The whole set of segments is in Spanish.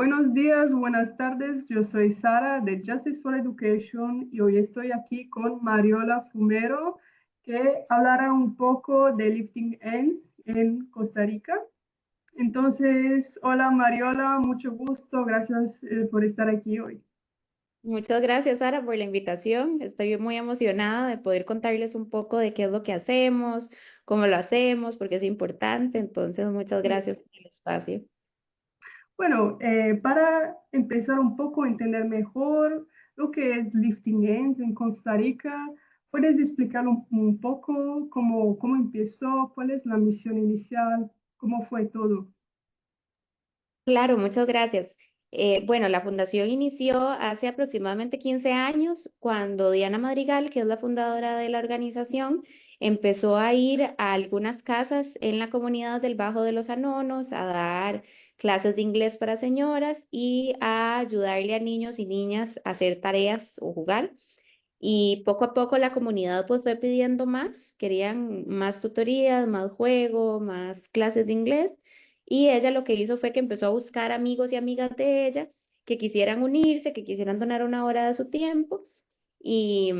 Buenos días, buenas tardes. Yo soy Sara de Justice for Education y hoy estoy aquí con Mariola Fumero que hablará un poco de Lifting Ends en Costa Rica. Entonces, hola Mariola, mucho gusto. Gracias por estar aquí hoy. Muchas gracias, Sara, por la invitación. Estoy muy emocionada de poder contarles un poco de qué es lo que hacemos, cómo lo hacemos, porque es importante. Entonces, muchas Sí. gracias por el espacio. Bueno, para empezar un poco a entender mejor lo que es Lifting Ends en Costa Rica, ¿puedes explicar un poco cómo empezó, cuál es la misión inicial, cómo fue todo? Claro, muchas gracias. Bueno, la fundación inició hace aproximadamente 15 años cuando Diana Madrigal, que es la fundadora de la organización, empezó a ir a algunas casas en la comunidad del Bajo de los Anonos a dar clases de inglés para señoras y a ayudarle a niños y niñas a hacer tareas o jugar. Y poco a poco la comunidad pues fue pidiendo más, querían más tutorías, más juego, más clases de inglés. Y ella lo que hizo fue que empezó a buscar amigos y amigas de ella que quisieran unirse, que quisieran donar una hora de su tiempo. Y,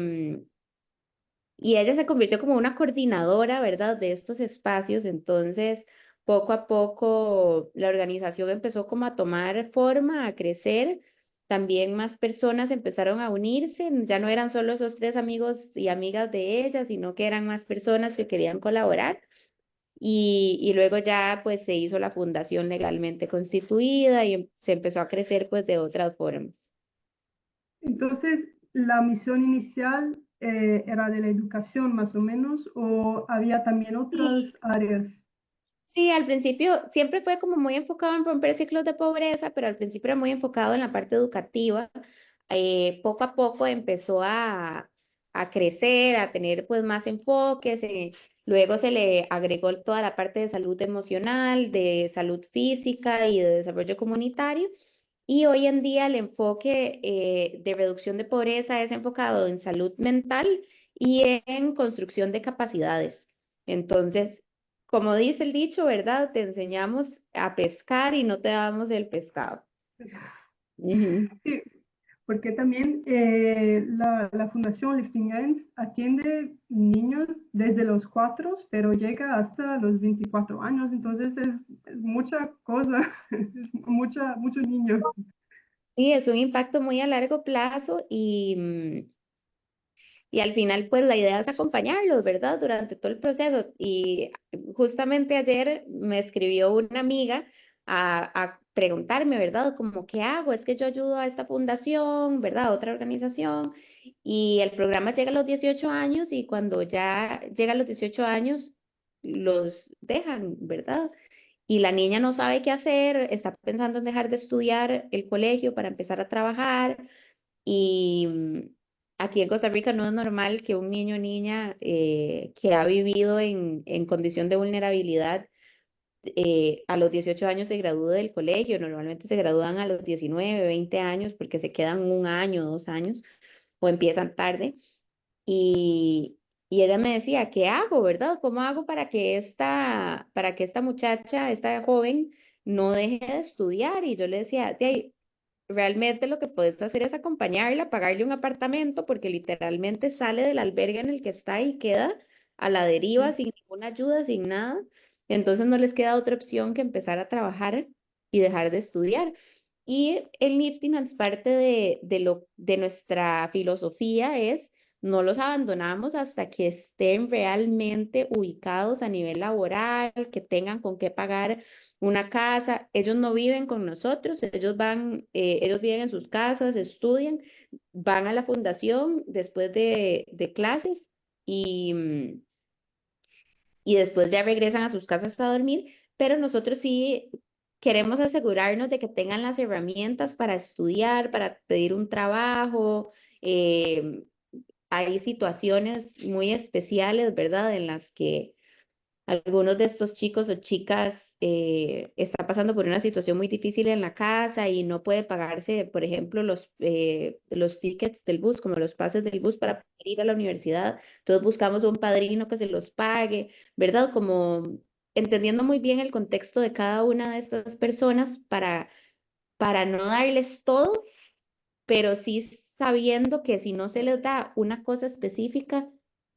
y ella se convirtió como una coordinadora, ¿verdad?, de estos espacios. Entonces, poco a poco la organización empezó como a tomar forma, a crecer. También más personas empezaron a unirse. Ya no eran solo esos tres amigos y amigas de ella, sino que eran más personas que querían colaborar. Y luego ya pues se hizo la fundación legalmente constituida y se empezó a crecer pues de otras formas. Entonces, la misión inicial era de la educación más o menos, o había también otras áreas. Sí, al principio siempre fue como muy enfocado en romper ciclos de pobreza, pero al principio era muy enfocado en la parte educativa. Poco a poco empezó a crecer, a tener pues más enfoques. Luego se le agregó toda la parte de salud emocional, de salud física y de desarrollo comunitario. Y hoy en día el enfoque de reducción de pobreza es enfocado en salud mental y en construcción de capacidades. Entonces, como dice el dicho, ¿verdad? Te enseñamos a pescar y no te damos el pescado. Ujú. Sí, porque también la Fundación Lifting Hands atiende niños desde los 4, pero llega hasta los 24 años, entonces es mucha cosa, es muchos niños. Sí, es un impacto muy a largo plazo y al final, pues la idea es acompañarlos, ¿verdad? Durante todo el proceso. Y justamente ayer me escribió una amiga a preguntarme, ¿verdad? Como, ¿qué hago? Es que yo ayudo a esta fundación, ¿verdad? A otra organización. Y el programa llega a los 18 años y cuando ya llega a los 18 años, los dejan, ¿verdad? Y la niña no sabe qué hacer, está pensando en dejar de estudiar el colegio para empezar a trabajar. Y aquí en Costa Rica no es normal que un niño o niña que ha vivido en condición de vulnerabilidad a los 18 años se gradúe del colegio. Normalmente se gradúan a los 19, 20 años porque se quedan un año, 2 años o empiezan tarde. Y, y ella me decía, ¿qué hago, verdad? ¿Cómo hago para que esta muchacha, esta joven, no deje de estudiar? Y yo le decía, "De ahí, realmente lo que puedes hacer es acompañarla, pagarle un apartamento, porque literalmente sale del albergue en el que está y queda a la deriva sin ninguna ayuda, sin nada. Entonces no les queda otra opción que empezar a trabajar y dejar de estudiar. Y el lifting es parte de nuestra filosofía es no los abandonamos hasta que estén realmente ubicados a nivel laboral, que tengan con qué pagar una casa. Ellos no viven con nosotros, ellos viven en sus casas, estudian, van a la fundación después de clases y, y después ya regresan a sus casas a dormir, pero nosotros sí queremos asegurarnos de que tengan las herramientas para estudiar, para pedir un trabajo. Hay situaciones muy especiales, ¿verdad? En las que algunos de estos chicos o chicas están pasando por una situación muy difícil en la casa y no puede pagarse, por ejemplo, los tickets del bus, como los pases del bus para poder ir a la universidad. Entonces buscamos un padrino que se los pague, ¿verdad? Como entendiendo muy bien el contexto de cada una de estas personas para no darles todo, pero sí sabiendo que si no se les da una cosa específica,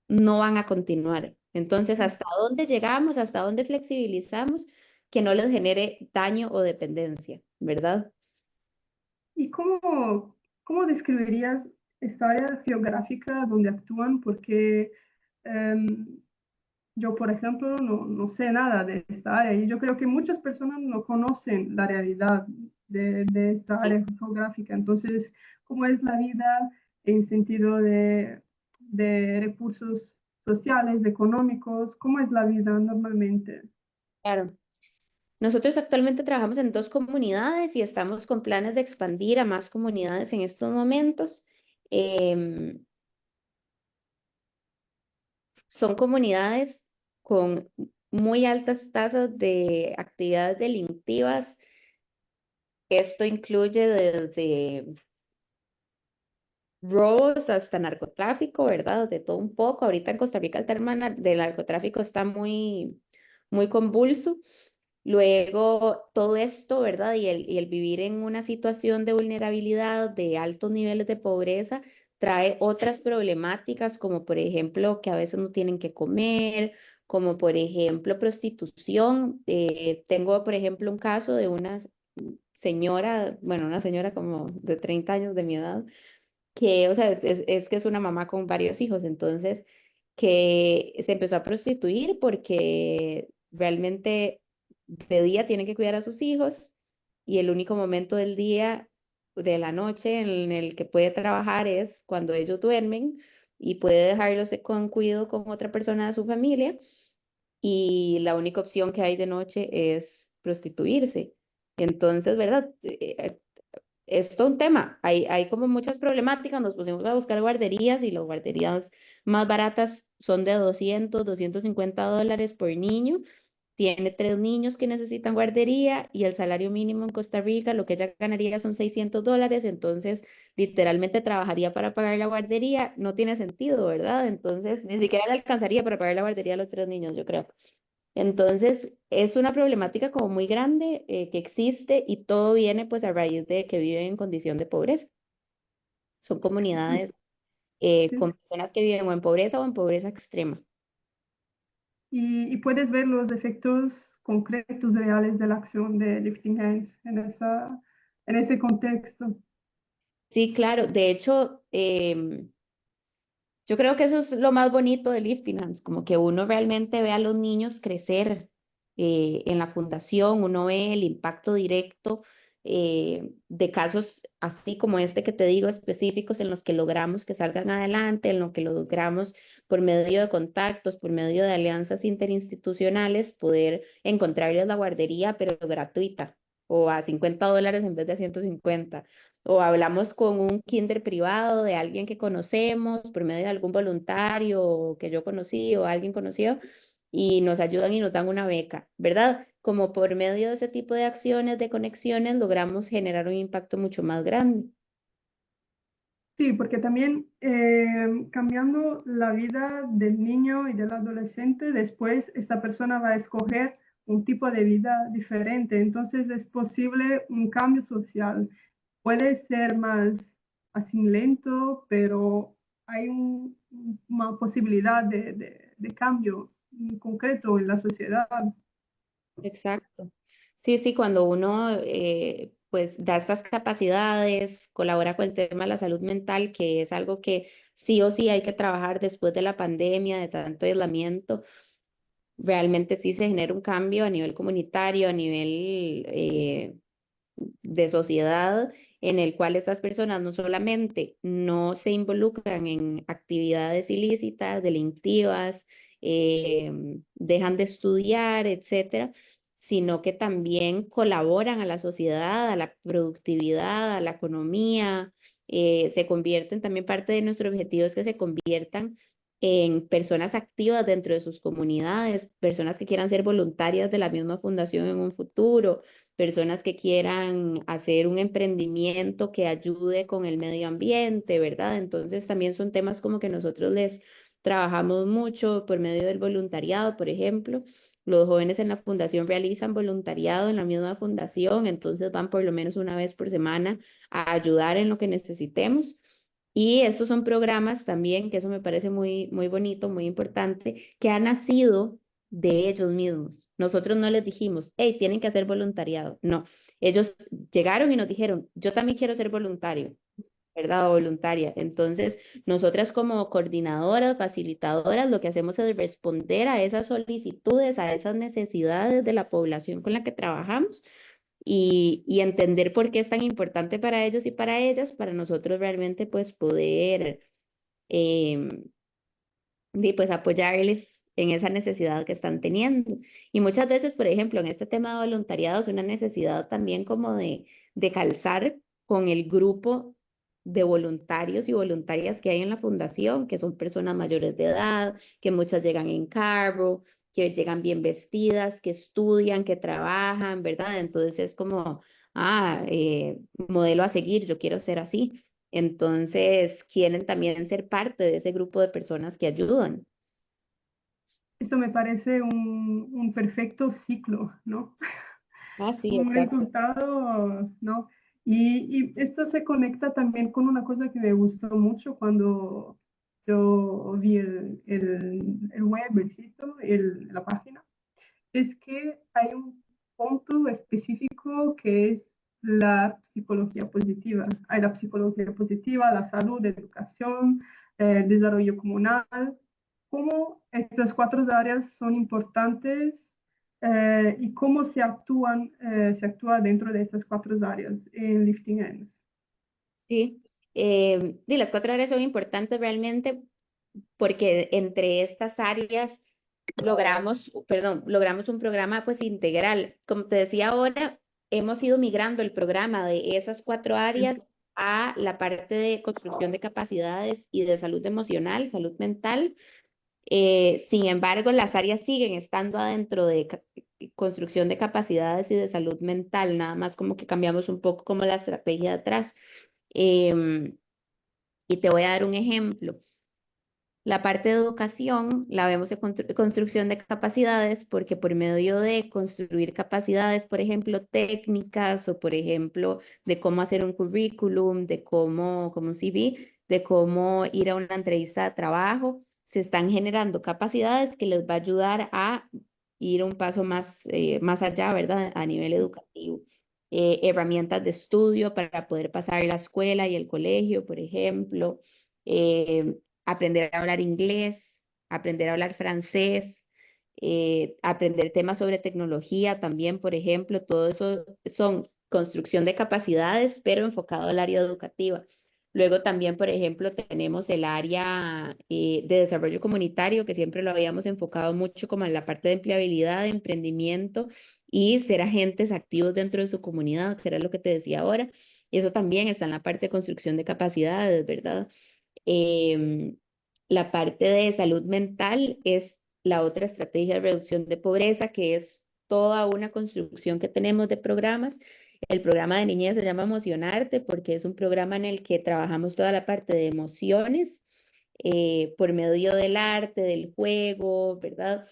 no van a continuar. Entonces, ¿hasta dónde llegamos? ¿Hasta dónde flexibilizamos que no les genere daño o dependencia, verdad? ¿Y cómo describirías esta área geográfica donde actúan? Porque em, yo, por ejemplo, no sé nada de esta área y yo creo que muchas personas no conocen la realidad de esta área geográfica. Entonces, ¿cómo es la vida en sentido de recursos sociales, económicos? ¿Cómo es la vida normalmente? Claro. Nosotros actualmente trabajamos en 2 comunidades y estamos con planes de expandir a más comunidades en estos momentos. Em, Son comunidades con muy altas tasas de actividades delictivas. Esto incluye desde robos hasta narcotráfico, ¿verdad? De todo un poco. Ahorita en Costa Rica el tema del narcotráfico está muy convulso. Luego, todo esto, ¿verdad? Y el vivir en una situación de vulnerabilidad, de altos niveles de pobreza, trae otras problemáticas, como por ejemplo que a veces no tienen que comer, como por ejemplo prostitución. Tengo, por ejemplo, un caso de una señora, bueno, una señora como de 30 años de mi edad, que, o sea, es que es una mamá con varios hijos, entonces, que se empezó a prostituir porque realmente de día tiene que cuidar a sus hijos y el único momento del día, de la noche en el que puede trabajar es cuando ellos duermen y puede dejarlos con cuidado con otra persona de su familia y la única opción que hay de noche es prostituirse. Entonces, ¿verdad? Es todo un tema. Hay como muchas problemáticas. Nos pusimos a buscar guarderías y las guarderías más baratas son de $250 por niño. Tiene 3 niños que necesitan guardería y el salario mínimo en Costa Rica, lo que ella ganaría son $600. Entonces, literalmente trabajaría para pagar la guardería. No tiene sentido, ¿verdad? Entonces, ni siquiera le alcanzaría para pagar la guardería a los 3 niños, yo creo. Entonces, es una problemática como muy grande que existe y todo viene pues a raíz de que viven en condición de pobreza. Son comunidades Sí. con personas que viven o en pobreza extrema. Y puedes ver los efectos concretos reales de la acción de Lifting Hands en ese contexto. Sí, claro. De hecho, yo creo que eso es lo más bonito de Lifting Hands, como que uno realmente ve a los niños crecer en la fundación, uno ve el impacto directo de casos así como este que te digo, específicos en los que logramos que salgan adelante, en lo que logramos por medio de contactos, por medio de alianzas interinstitucionales, poder encontrarles la guardería, pero gratuita, o a $50 en vez de 150. O hablamos con un kinder privado de alguien que conocemos por medio de algún voluntario que yo conocí o alguien conoció y nos ayudan y nos dan una beca, ¿verdad? Como por medio de ese tipo de acciones, de conexiones, logramos generar un impacto mucho más grande. Sí, porque también cambiando la vida del niño y del adolescente, después esta persona va a escoger un tipo de vida diferente. Entonces es posible un cambio social. Puede ser más así lento, pero hay una posibilidad de cambio concreto en la sociedad. Exacto. Sí, sí, cuando uno pues da estas capacidades, colabora con el tema de la salud mental, que es algo que sí o sí hay que trabajar después de la pandemia, de tanto aislamiento, realmente sí se genera un cambio a nivel comunitario, a nivel de sociedad, en el cual estas personas no solamente no se involucran en actividades ilícitas, delictivas, dejan de estudiar, etcétera, sino que también colaboran a la sociedad, a la productividad, a la economía, se convierten también parte de nuestro objetivo es que se conviertan en personas activas dentro de sus comunidades, personas que quieran ser voluntarias de la misma fundación en un futuro, personas que quieran hacer un emprendimiento que ayude con el medio ambiente, ¿verdad? Entonces también son temas como que nosotros les trabajamos mucho por medio del voluntariado, por ejemplo, Los jóvenes en la fundación realizan voluntariado en la misma fundación, entonces van por lo menos una vez por semana a ayudar en lo que necesitemos. Y estos son programas también, que eso me parece muy, muy bonito, muy importante, que han nacido de ellos mismos. Nosotros no les dijimos, hey, tienen que hacer voluntariado. No, ellos llegaron y nos dijeron, yo también quiero ser voluntario, ¿verdad? O voluntaria. Entonces, nosotras como coordinadoras, facilitadoras, lo que hacemos es responder a esas solicitudes, a esas necesidades de la población con la que trabajamos y entender por qué es tan importante para ellos y para ellas, para nosotros realmente pues poder em, pues apoyarles en esa necesidad que están teniendo. Y muchas veces, por ejemplo, en este tema de voluntariado es una necesidad también como de calzar con el grupo de voluntarios y voluntarias que hay en la fundación, que son personas mayores de edad, que muchas llegan en carro, que llegan bien vestidas, que estudian, que trabajan, ¿verdad? Entonces es como, modelo a seguir, yo quiero ser así. Entonces, quieren también ser parte de ese grupo de personas que ayudan. Esto me parece un perfecto ciclo, ¿no? Ah, sí, Un exacto. resultado, ¿no? Y esto se conecta también con una cosa que me gustó mucho cuando yo vi el web, el sitio, la página, es que hay un punto específico que es la psicología positiva. Hay la psicología positiva, la salud, educación, desarrollo comunal, cómo estas cuatro áreas son importantes y cómo se actúa dentro de estas cuatro áreas en Lifting Hands. Sí. Y las 4 áreas son importantes realmente porque entre estas áreas logramos un programa pues integral. Como te decía ahora, hemos ido migrando el programa de esas 4 áreas a la parte de construcción de capacidades y de salud emocional, salud mental. Sin embargo, las áreas siguen estando adentro de construcción de capacidades y de salud mental, nada más como que cambiamos un poco como la estrategia de atrás. Em, y te voy a dar un ejemplo. La parte de educación la vemos en construcción de capacidades porque por medio de construir capacidades, por ejemplo, técnicas o por ejemplo, de cómo hacer un currículum, de cómo, como un CV, de cómo ir a una entrevista de trabajo, se están generando capacidades que les va a ayudar a ir un paso más allá, ¿verdad? A nivel educativo. Herramientas de estudio para poder pasar la escuela y el colegio, por ejemplo. Eh, Aprender a hablar inglés, aprender a hablar francés, aprender temas sobre tecnología también, por ejemplo, todo eso son construcción de capacidades, pero enfocado al área educativa. Luego también, por ejemplo, tenemos el área de desarrollo comunitario, que siempre lo habíamos enfocado mucho como en la parte de empleabilidad, de emprendimiento y ser agentes activos dentro de su comunidad, que era lo que te decía ahora. Y eso también está en la parte de construcción de capacidades, ¿verdad? Em, la parte de salud mental es la otra estrategia de reducción de pobreza, que es toda una construcción que tenemos de programas. El programa de niñez se llama Emocionarte porque es un programa en el que trabajamos toda la parte de emociones por medio del arte, del juego, ¿verdad?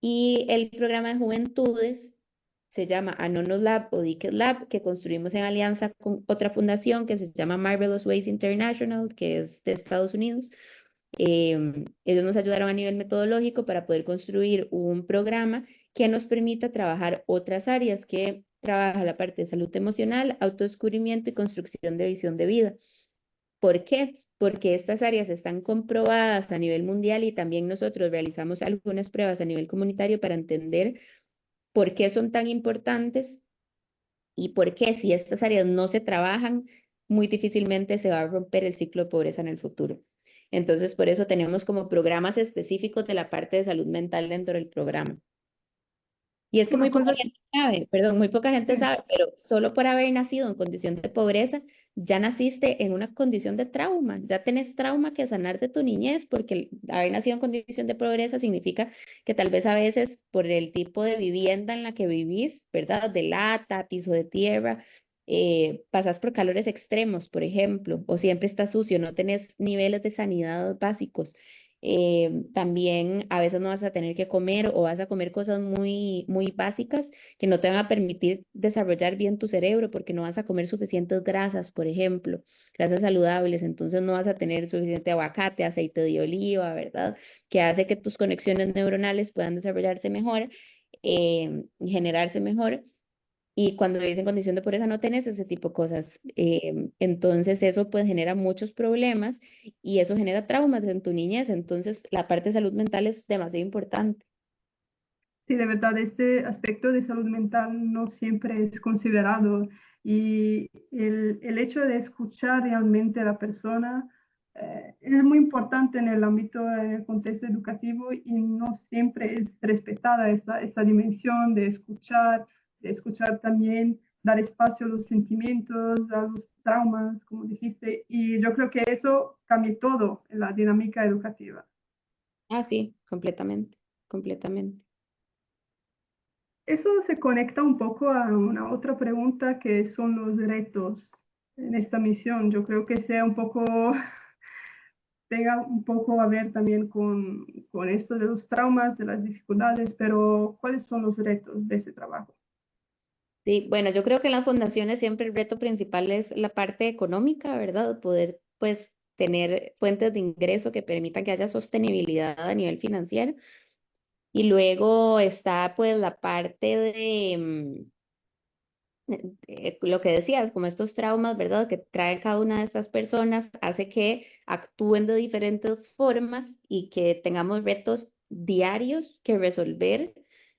Y el programa de juventudes se llama Anonos Lab o Dickes Lab, que construimos en alianza con otra fundación que se llama Marvelous Ways International, que es de Estados Unidos. Ellos nos ayudaron a nivel metodológico para poder construir un programa que nos permita trabajar otras áreas que trabaja la parte de salud emocional, autodescubrimiento y construcción de visión de vida. ¿Por qué? Porque estas áreas están comprobadas a nivel mundial y también nosotros realizamos algunas pruebas a nivel comunitario para entender por qué son tan importantes y por qué si estas áreas no se trabajan, muy difícilmente se va a romper el ciclo de pobreza en el futuro. Entonces, por eso tenemos como programas específicos de la parte de salud mental dentro del programa. Y es que Una muy poca cosa que gente sabe, perdón, muy poca gente sí, sabe, pero solo por haber nacido en condición de pobreza, ya naciste en una condición de trauma, ya tenés trauma que sanar de tu niñez, porque haber nacido en condición de pobreza significa que tal vez a veces por el tipo de vivienda en la que vivís, ¿verdad? De lata, piso de tierra, pasas por calores extremos, por ejemplo, o siempre estás sucio, no tenés niveles de sanidad básicos. También a veces no vas a tener que comer o vas a comer cosas muy, muy básicas que no te van a permitir desarrollar bien tu cerebro porque no vas a comer suficientes grasas, por ejemplo, grasas saludables, entonces no vas a tener suficiente aguacate, aceite de oliva, ¿verdad? Que hace que tus conexiones neuronales puedan desarrollarse mejor y generarse mejor. Y cuando vives en condición de pobreza no tenés ese tipo de cosas. Entonces eso pues genera muchos problemas y eso genera traumas en tu niñez. Entonces la parte de salud mental es demasiado importante. Sí, de verdad, este aspecto de salud mental no siempre es considerado y el hecho de escuchar realmente a la persona es muy importante en el ámbito, en el contexto educativo y no siempre es respetada esta dimensión de escuchar también, dar espacio a los sentimientos, a los traumas, como dijiste, y yo creo que eso cambia todo en la dinámica educativa. Ah, sí, completamente, completamente. Eso se conecta un poco a una otra pregunta que son los retos en esta misión. Yo creo que sea un poco, tenga un poco a ver también con esto de los traumas, de las dificultades, pero ¿cuáles son los retos de este trabajo? Sí, bueno, yo creo que en las fundaciones siempre el reto principal es la parte económica, ¿verdad? Poder pues tener fuentes de ingreso que permitan que haya sostenibilidad a nivel financiero. Y luego está pues la parte de, lo que decías, como estos traumas, ¿verdad? Que trae cada una de estas personas, hace que actúen de diferentes formas y que tengamos retos diarios que resolver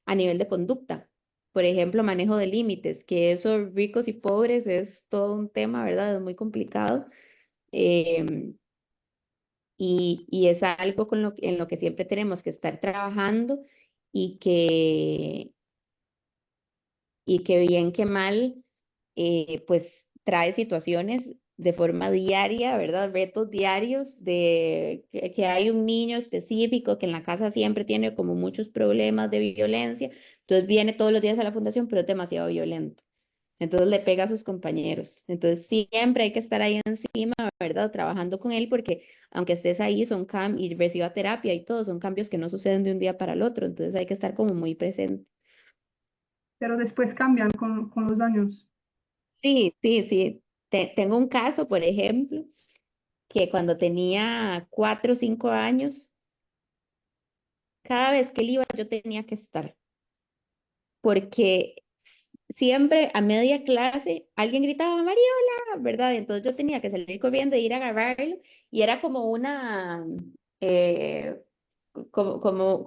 a nivel de conducta. Por ejemplo, manejo de límites, que eso ricos y pobres es todo un tema, ¿verdad? Es muy complicado. em, y es algo en lo que siempre tenemos que estar trabajando y que bien que mal, pues trae situaciones de forma diaria, ¿verdad? Retos diarios de que hay un niño específico que en la casa siempre tiene como muchos problemas de violencia, entonces viene todos los días a la fundación, pero es demasiado violento. Entonces le pega a sus compañeros. Entonces siempre hay que estar ahí encima, ¿verdad? Trabajando con él porque aunque estés ahí son y reciba terapia y todo, son cambios que no suceden de un día para el otro. Entonces hay que estar como muy presente. Pero después cambian con los años. Sí, sí, sí. Tengo un caso, por ejemplo, que cuando tenía 4 o 5 años, cada vez que él iba yo tenía que estar, porque siempre a media clase alguien gritaba, Mariola, ¿verdad? Entonces yo tenía que salir corriendo e ir a agarrarlo y era como una, eh, como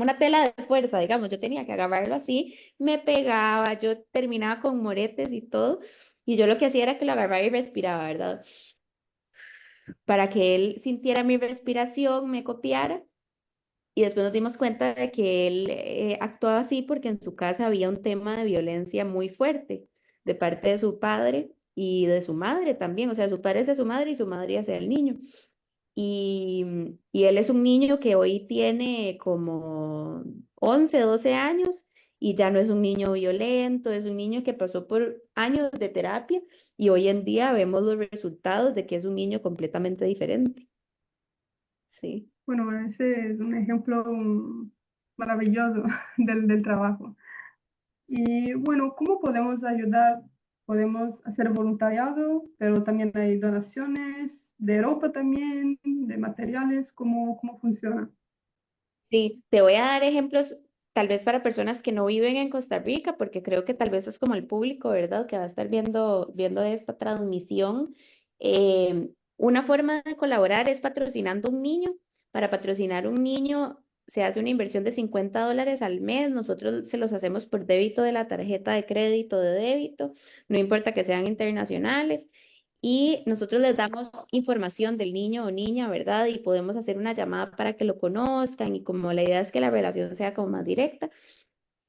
una tela de fuerza, digamos, yo tenía que agarrarlo así, me pegaba, yo terminaba con moretes y todo, y yo lo que hacía era que lo agarraba y respiraba, ¿verdad? Para que él sintiera mi respiración, me copiara. Y después nos dimos cuenta de que él actuaba así porque en su casa había un tema de violencia muy fuerte de parte de su padre y de su madre también. O sea, su padre hacia su madre y su madre hacia el niño. Y él es un niño que hoy tiene como 11 12 años y ya no es un niño violento, es un niño que pasó por años de terapia y hoy en día vemos los resultados de que es un niño completamente diferente. Sí. Bueno, ese es un ejemplo maravilloso del trabajo. Y bueno, ¿cómo podemos ayudar? Podemos hacer voluntariado, pero también hay donaciones de ropa también, de materiales, ¿cómo funciona? Sí, te voy a dar ejemplos tal vez para personas que no viven en Costa Rica, porque creo que tal vez es como el público, ¿verdad? Que va a estar viendo esta transmisión. Una forma de colaborar es patrocinando un niño. Para patrocinar un niño se hace una inversión de $50 al mes. Nosotros se los hacemos por débito de la tarjeta de crédito de débito, no importa que sean internacionales y nosotros les damos información del niño o niña, ¿verdad? Y podemos hacer una llamada para que lo conozcan y como la idea es que la relación sea como más directa,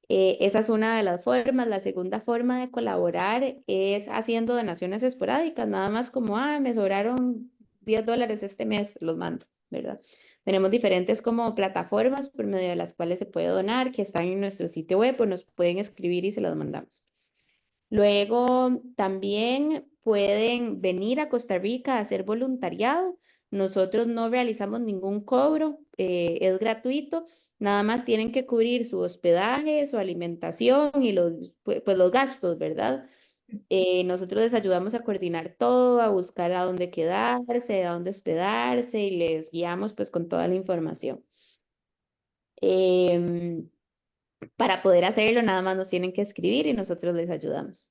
esa es una de las formas. La segunda forma de colaborar es haciendo donaciones esporádicas, nada más como, me sobraron $10 este mes, los mando, ¿verdad? Tenemos diferentes como plataformas por medio de las cuales se puede donar, que están en nuestro sitio web o nos pueden escribir y se las mandamos. Luego también pueden venir a Costa Rica a hacer voluntariado. nosotros no realizamos ningún cobro, es gratuito, nada más tienen que cubrir su hospedaje, su alimentación y pues, los gastos, ¿verdad? Nosotros les ayudamos a coordinar todo, a buscar a dónde quedarse, a dónde hospedarse y les guiamos pues con toda la información. Em, para poder hacerlo, nada más nos tienen que escribir y nosotros les ayudamos.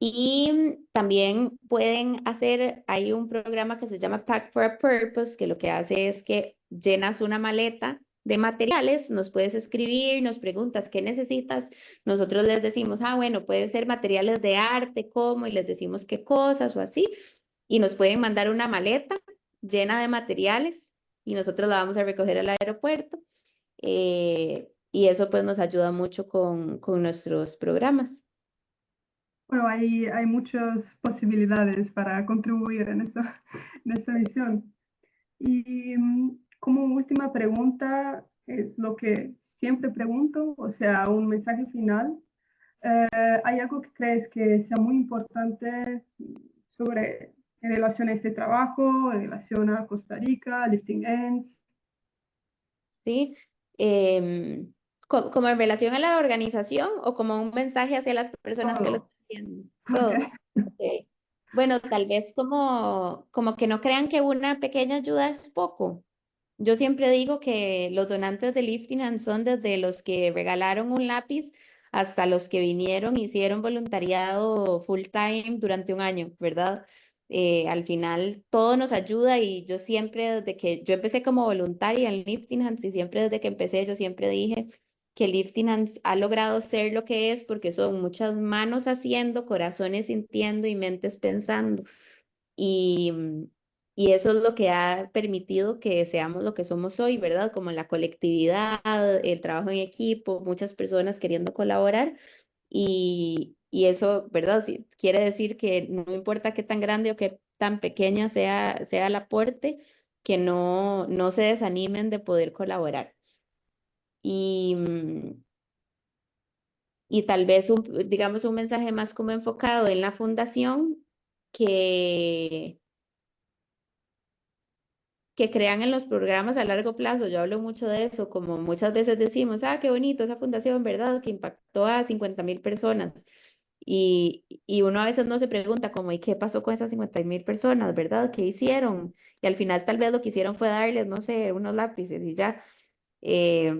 Y también pueden hacer, hay un programa que se llama Pack for a Purpose, que lo que hace es que llenas una maleta de materiales, nos puedes escribir, nos preguntas qué necesitas, nosotros les decimos, ah, bueno, puede ser materiales de arte, ¿cómo? Y les decimos qué cosas o así, y nos pueden mandar una maleta llena de materiales y nosotros la vamos a recoger al aeropuerto. Y eso pues nos ayuda mucho con nuestros programas. Bueno, hay muchas posibilidades para contribuir en esta visión. Y como última pregunta, es lo que siempre pregunto, o sea, un mensaje final. ¿Hay algo que crees que sea muy importante sobre en relación a este trabajo, en relación a Costa Rica, Lifting Ends? ¿Sí? Em, como en relación a la organización o como un mensaje hacia las personas que lo Todo. están haciendo. Todo. Ok. Ok. Bueno, tal vez como que no crean que una pequeña ayuda es poco. Yo siempre digo que los donantes de Lifting Hands son desde los que regalaron un lápiz hasta los que vinieron y hicieron voluntariado full time durante un año, ¿verdad? Al final todo nos ayuda y yo siempre desde que yo empecé como voluntaria en Lifting Hands y siempre desde que empecé yo siempre dije que Lifting Hands ha logrado ser lo que es porque son muchas manos haciendo, corazones sintiendo y mentes pensando. Y, y eso es lo que ha permitido que seamos lo que somos hoy, ¿verdad? Como la colectividad, el trabajo en equipo, muchas personas queriendo colaborar. Y eso, ¿verdad? Sí, quiere decir que no importa qué tan grande o qué tan pequeña sea el aporte, que no se desanimen de poder colaborar. Y, y tal vez, digamos, un mensaje más como enfocado en la fundación, que que crean en los programas a largo plazo. Yo hablo mucho de eso, como muchas veces decimos, ah, qué bonito esa fundación, ¿verdad? Que impactó a 50.000 personas. Y uno a veces no se pregunta como, ¿y qué pasó con esas 50.000 personas, verdad? ¿Qué hicieron? Y al final tal vez lo que hicieron fue darles, no sé, unos lápices y ya. Eh,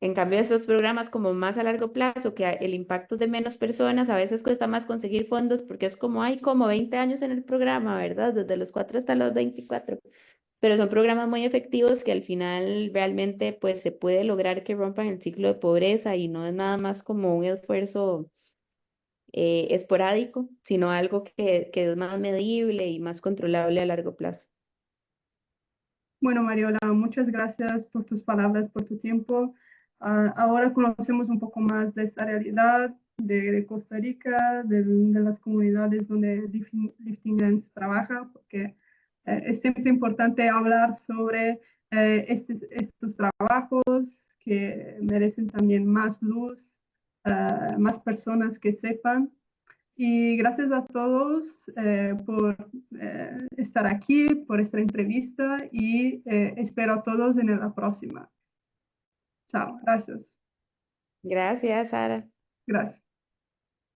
en cambio, esos programas como más a largo plazo, que el impacto es de menos personas, a veces cuesta más conseguir fondos porque es como, hay como 20 años en el programa, ¿verdad? Desde los 4 hasta los 24, pero son programas muy efectivos que al final realmente pues se puede lograr que rompan el ciclo de pobreza y no es nada más como un esfuerzo esporádico, sino algo que es más medible y más controlable a largo plazo. Bueno, Mariola, muchas gracias por tus palabras, por tu tiempo. Ahora conocemos un poco más de esta realidad de Costa Rica, de las comunidades donde Lifting Hands trabaja, porque es siempre importante hablar sobre estos trabajos que merecen también más luz, más personas que sepan. Y gracias a todos por estar aquí, por esta entrevista y espero a todos en la próxima. Chao, gracias. Gracias, Sara. Gracias.